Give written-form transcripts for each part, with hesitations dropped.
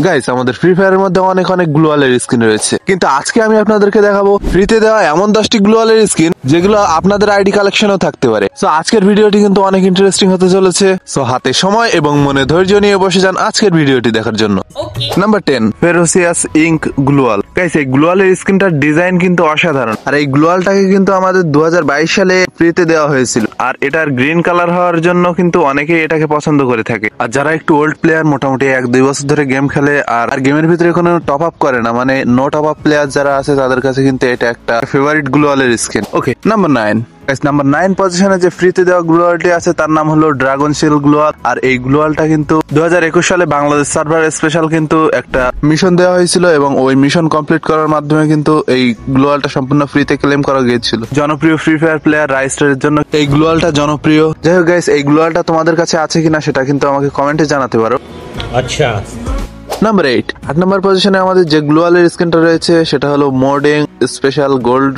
Guys, আমাদের free ফায়ারের মধ্যে অনেক অনেক গ্লোয়ালের স্কিন রয়েছে, কিন্তু আজকে আমি আপনাদেরকে দেখাবো ফ্রিতে দেওয়া এমন 10টি গ্লোয়ালের স্কিন যেগুলো আপনাদের আইডি কালেকশনেও থাকতে পারে। সো আজকের ভিডিওটি কিন্তু অনেক ইন্টারেস্টিং হতে চলেছে। সো হাতে সময় এবং মনে ধৈর্য নিয়ে বসে যান আজকের ভিডিওটি দেখার জন্য। Number 10, ferocious ink gloo wall. Guys, এই গ্লোয়ালের স্কিনটার ডিজাইন কিন্তু অসাধারণ, আর এই গ্লোয়ালটাকে কিন্তু আমাদের 2022 সালে ফ্রিতে দেওয়া হয়েছিল। আর এটার গ্রিন কালার হওয়ার জন্য কিন্তু অনেকেই এটাকে পছন্দ করে থাকে। আর যারা একটু ওল্ড প্লেয়ার, মোটামুটি 1-2 বছর ধরে গেম খেলে আর গেমের ভিতরে কোনো টপ আপ করে না, মানে নো টপ আপ প্লেয়ার যারা আছে, তাদের কাছে কিন্তু এটা একটা ফেভারিট গ্লোয়ালের স্কিন। ওকে, নাম্বার 9। নাম্বার 9 পজিশনে যে ফ্রিতে দেওয়া গ্লোয়ালটি আছে তার নাম হলো ড্রাগন শিল গ্লোয়াল। আর এই গ্লোয়ালটা কিন্তু 2021 সালে বাংলাদেশ সার্ভার স্পেশাল কিন্তু একটা মিশন দেওয়া হয়েছিল, এবং ওই মিশন কমপ্লিট করার মাধ্যমে কিন্তু এই গ্লোয়ালটা সম্পূর্ণ ফ্রিতে ক্লেম করা গিয়েছিল। জনপ্রিয় ফ্রি ফায়ার প্লেয়ার রাইস্টারের জন্য এই গ্লোয়ালটা জনপ্রিয়। যাই হোক গাইস, এই গ্লোয়ালটা তোমাদের কাছে আছে কিনা সেটা কিন্তু আমাকে কমেন্টে জানাতে পারো। আচ্ছা, নাম্বার 8 নম্বর পজিশনে আমাদের যে গ্লোয়ালের স্কিনটা রয়েছে সেটা হলো মোর্ডিং স্পেশাল গোল্ড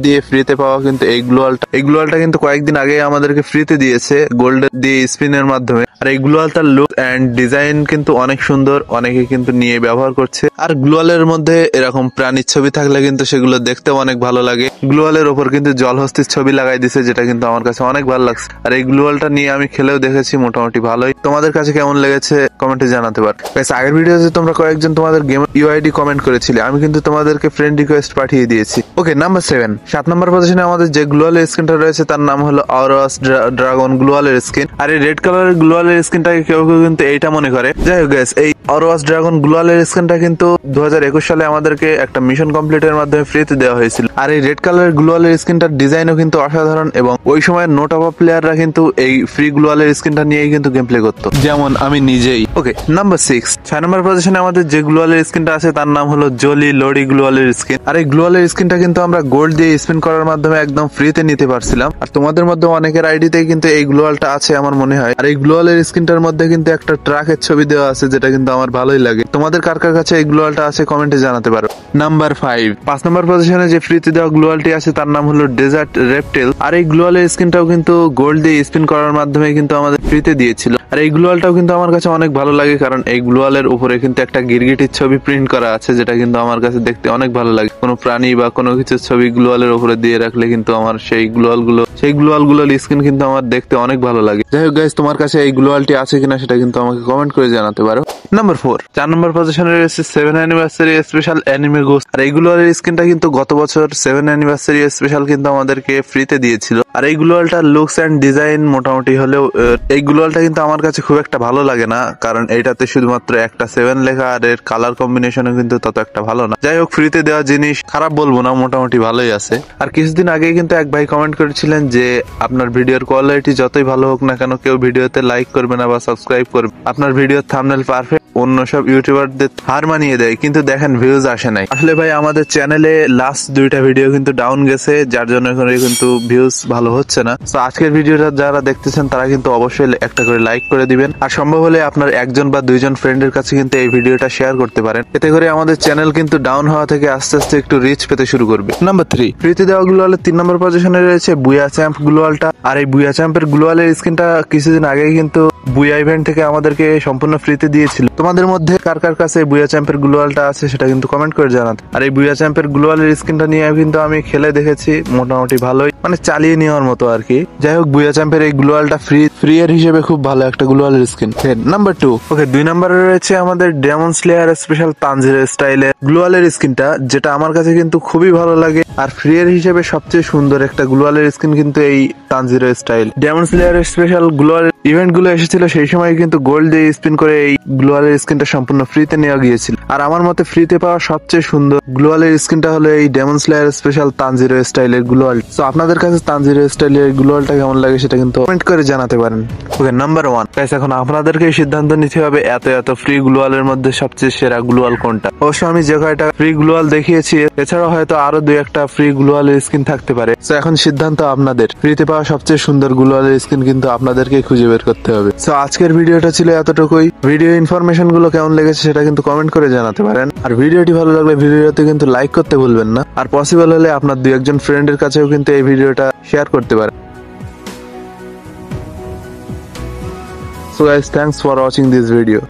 দিয়ে ফ্রিতে পাওয়া কিন্তু এই গ্লোয়ালটা কিন্তু কয়েকদিন আগে আমাদেরকে ফ্রিতে দিয়েছে গোল্ড দিয়ে স্পিনের মাধ্যমে। আর এই গ্লোয়ালটার লুক এন্ড ডিজাইন কিন্তু অনেক সুন্দর, অনেকে কিন্তু নিয়ে ব্যবহার করছে। আর গ্লোয়ালের মধ্যে এরকম প্রাণীর ছবি থাকলে কিন্তু সেগুলো দেখতে অনেক ভালো লাগে। গ্লোয়ালের ওপর কিন্তু জলহস্তির ছবি লাগাই দিছে, যেটা কিন্তু আমার কাছে অনেক ভালো লাগছে। আর এই গ্লোয়ালটা নিয়ে আমি খেলেও দেখেছি, মোটামুটি ভালোই। তোমাদের কাছে কেমন লেগেছে কমেন্টে জানাতে পারো। আগের ভিডিওতে তোমরা কয়েকজন তোমাদের গেম ইউআইডি কমেন্ট করেছিলে, আমি কিন্তু তোমাদেরকে ফ্রেন্ড রিকোয়েস্ট পাঠিয়ে দিয়েছি। ওকে, নাম্বার 7 নম্বর পজিশনে আমাদের যে গ্লোয়ালের স্কিনটা রয়েছে তার নাম হলো অরোয়াস ড্রাগন গ্লোয়ালের স্কিন। আর এই রেড কালারের গ্লোয়ালের স্কিনটাকে কেউ কেউ কিন্তু এইটা মনে করে। যাই হোক গাইস, এই অরোয়াস ড্রাগন গ্লোয়ালের স্কিনটা কিন্তু 2021 সালে আমাদেরকে একটা মিশন কমপ্লিটের মাধ্যমে ফ্রিতে দেওয়া হয়েছিল। আর এই রেড কালারের গ্লোয়ালের স্কিনটার ডিজাইনও কিন্তু অসাধারণ, এবং ওই সময় নো টপ আপ প্লেয়াররা কিন্তু এই ফ্রি গ্লোয়ালের স্কিনটা নিয়েই কিন্তু গেম প্লে করতো, যেমন আমি নিজেই। ওকে, নাম্বার 6 নম্বর পজিশনে আমাদের যে গ্লোয়ালের স্কিনটা আছে তার নাম হলো জলি লোডি গ্লোয়ালের স্কিন। আর এই গ্লোয়ালের স্কিনটা কিন্তু আমরা গোল্ড দিয়ে স্পিন করার মাধ্যমে একদম ফ্রিতে নিতে পারছিলাম। আর তোমাদের মধ্যে অনেকের আইডিতে কিন্তু এই গ্লোয়ালটা আছে আমার মনে হয়। আর এই গ্লোয়ালের স্কিনটার মধ্যে কিন্তু একটা ট্রাকের ছবি দেওয়া আছে, যেটা কিন্তু আমার ভালোই লাগে। তোমাদের কার কার কাছে এই গ্লোয়ালটা আছে কমেন্টে জানাতে পারো। নাম্বার 5 নম্বর পজিশনে যে ফ্রিতে দেওয়া গ্লোয়ালটি আছে তার নাম হলো ডেজার্ট রেপটেল। আর এই গ্লোয়ালের স্কিনটাও কিন্তু গোল্ড দিয়ে স্পিন করার মাধ্যমে কিন্তু আমাদের ফ্রিতে দিয়েছিল। আর এই গ্লোয়ালটাও কিন্তু আমার কাছে অনেক ভালো লাগে, কারণ এই গ্লোয়ালের উপরে কিন্তু একটা গিরগিটির ছবি প্রিন্ট করা আছে, যেটা কিন্তু আমার কাছে দেখতে অনেক ভালো লাগে। কোনো প্রাণী বা কোনো কিছুর ছবি গ্লোয়ালের উপরে দিয়ে রাখলে কিন্তু আমার সেই গ্লোয়ালগুলোর স্কিন কিন্তু আমার দেখতে অনেক ভালো লাগে। যাই হোক গাইস, তোমার কাছে এই গ্লোয়ালটি আছে কিনা সেটা কিন্তু আমাকে কমেন্ট করে জানাতে পারো। নাম্বার 4 নম্বর পজিশনে রয়েছে 7 অ্যানিভার্সারি স্পেশাল অ্যানিমে গোস্ট। আর এই গ্লোয়ালের স্কিনটা কিন্তু গত বছর 7 অ্যানিভার্সারি স্পেশাল কিন্তু আমাদেরকে ফ্রিতে দিয়েছিল। আর এই গ্লোয়ালটার লুকস এন্ড ডিজাইন মোটামুটি হলেও এই গ্লোয়ালটা কিন্তু আমার কাছে খুব একটা ভালো লাগে না, কারণ এইটাতে শুধুমাত্র একটা 7 লেখা, আর এর কালার কম্বিনেশনও কিন্তু তত একটা ভালো না। যাই হোক, ফ্রিতে দেওয়া জিনিস খারাপ বলবো না, মোটামুটি ভালোই আছে। আর কিছুদিন আগে কিন্তু এক ভাই কমেন্ট করেছিলেন যে আপনার ভিডিওর কোয়ালিটি যতই ভালো হোক না কেন, কেউ ভিডিওতে লাইক করবে না বা সাবস্ক্রাইব করবে, আপনার ভিডিওর থাম্বনেল পারফেক্ট, অন্য সব ইউটিউবারদের হার মানিয়ে দেয়, কিন্তু দেখেন ভিউজ আসে নাই। আসলে ভাই, আমাদের চ্যানেলে লাস্ট 2টা ভিডিও কিন্তু ডাউন গেছে, যার জন্য এখন কিন্তু ভিউজ ভালো হচ্ছে না। তো আজকের ভিডিওটা যারা দেখতেছেন তারা কিন্তু অবশ্যই একটা করে লাইক করে দিবেন, আর সম্ভব হলে আপনার 1জন বা 2জন ফ্রেন্ডের কাছে কিন্তু এই ভিডিওটা শেয়ার করতে পারেন। এতে করে আমাদের চ্যানেল কিন্তু ডাউন হওয়া থেকে আস্তে আস্তে একটু রিচ পেতে শুরু করবে। নাম্বার 3 ফ্রিতে দেওয়া গ্লোয়ালের 3 নম্বর পজিশনে রয়েছে বুয়া চ্যাম্প গ্লোয়ালটা। আর এই বুয়া চ্যাম্পের গ্লোয়ালের স্কিনটা কিছুদিন আগে কিন্তু বুয়া ইভেন্ট থেকে আমাদেরকে সম্পূর্ণ ফ্রিতে দিয়েছিল। তোমাদের মধ্যে কার কার কাছে বুয়া চ্যাম্পের গ্লোয়ালটা আছে সেটা কিন্তু কমেন্ট করে জানাতে। আর এই বুয়া চ্যাম্পের গ্লোয়ালের স্কিনটা নিয়ে কিন্তু আমি খেলে দেখেছি, মোটামুটি ভালোই, মানে চালিয়ে নেওয়ার মতো আর কি। যাই হোক, বুয়া চ্যাম্পের এই গ্লোয়ালটা ফ্রি এর হিসেবে খুব ভালো একটা গ্লোয়ালের স্কিন। নাম্বার 2 ওকে, 2 নম্বরে রয়েছে আমাদের ডেমন স্লেয়ার স্পেশাল তানজিরের স্টাইলের গ্লোয়ালের স্কিনটা, যেটা আমার কাছে কিন্তু খুবই ভালো লাগে। আর ফ্রি এর হিসেবে সবচেয়ে সুন্দর একটা গ্লোয়ালের স্কিন কিন্তু এই তানজিরের style. Demon slayer special gloo wall event গুলো এসেছিল সেই সময় কিন্তু গোল্ড দিয়ে স্পিন করে এই গ্লোয়ালের স্কিনটা সম্পূর্ণ ফ্রিতে নেওয়া গিয়েছিল। আর আমার মতে ফ্রিতে পাওয়া সবচেয়ে সুন্দর গ্লোয়ালের স্কিনটা হলো এই ডেমন স্লেয়ার স্পেশাল তানজিরো স্টাইলের গ্লোয়াল। তো আপনাদের কাছে তানজিরো স্টাইলের গ্লোয়ালটা কেমন লাগে সেটা কিন্তু কমেন্ট করে জানাতে পারেন। ওকে, নাম্বার 1 গাইস, এখন আপনাদেরকে সিদ্ধান্ত নিতে হবে এত ফ্রি গ্লোয়ালের মধ্যে সবচেয়ে সেরা গ্লোয়াল কোনটা। অবশ্য আমি যে কয়টা ফ্রি গ্লোয়াল দেখিয়েছি, এছাড়াও হয়তো আরো 2-1টা ফ্রি গ্লোয়ালের স্কিন থাকতে পারে। তো এখন সিদ্ধান্ত আপনাদের, ফ্রিতে পাওয়া সবচেয়ে সুন্দর গ্লোয়ালের স্কিন কিন্তু আপনাদেরকে খুঁজে বের করতে হবে। তো আজকের ভিডিওটা ছিল এতটুকুই। ভিডিও ইনফরমেশন গুলো কেমন লেগেছে সেটা কিন্তু কমেন্ট করে জানাতে পারেন। আর ভিডিওটি ভালো লাগলে ভিডিওতে কিন্তু লাইক করতে ভুলবেন না। আর পসিবল হলে আপনার 2-1জন ফ্রেন্ডের কাছেও কিন্তু এই ভিডিওটা শেয়ার করতে পারেন। So guys, thanks for watching this video.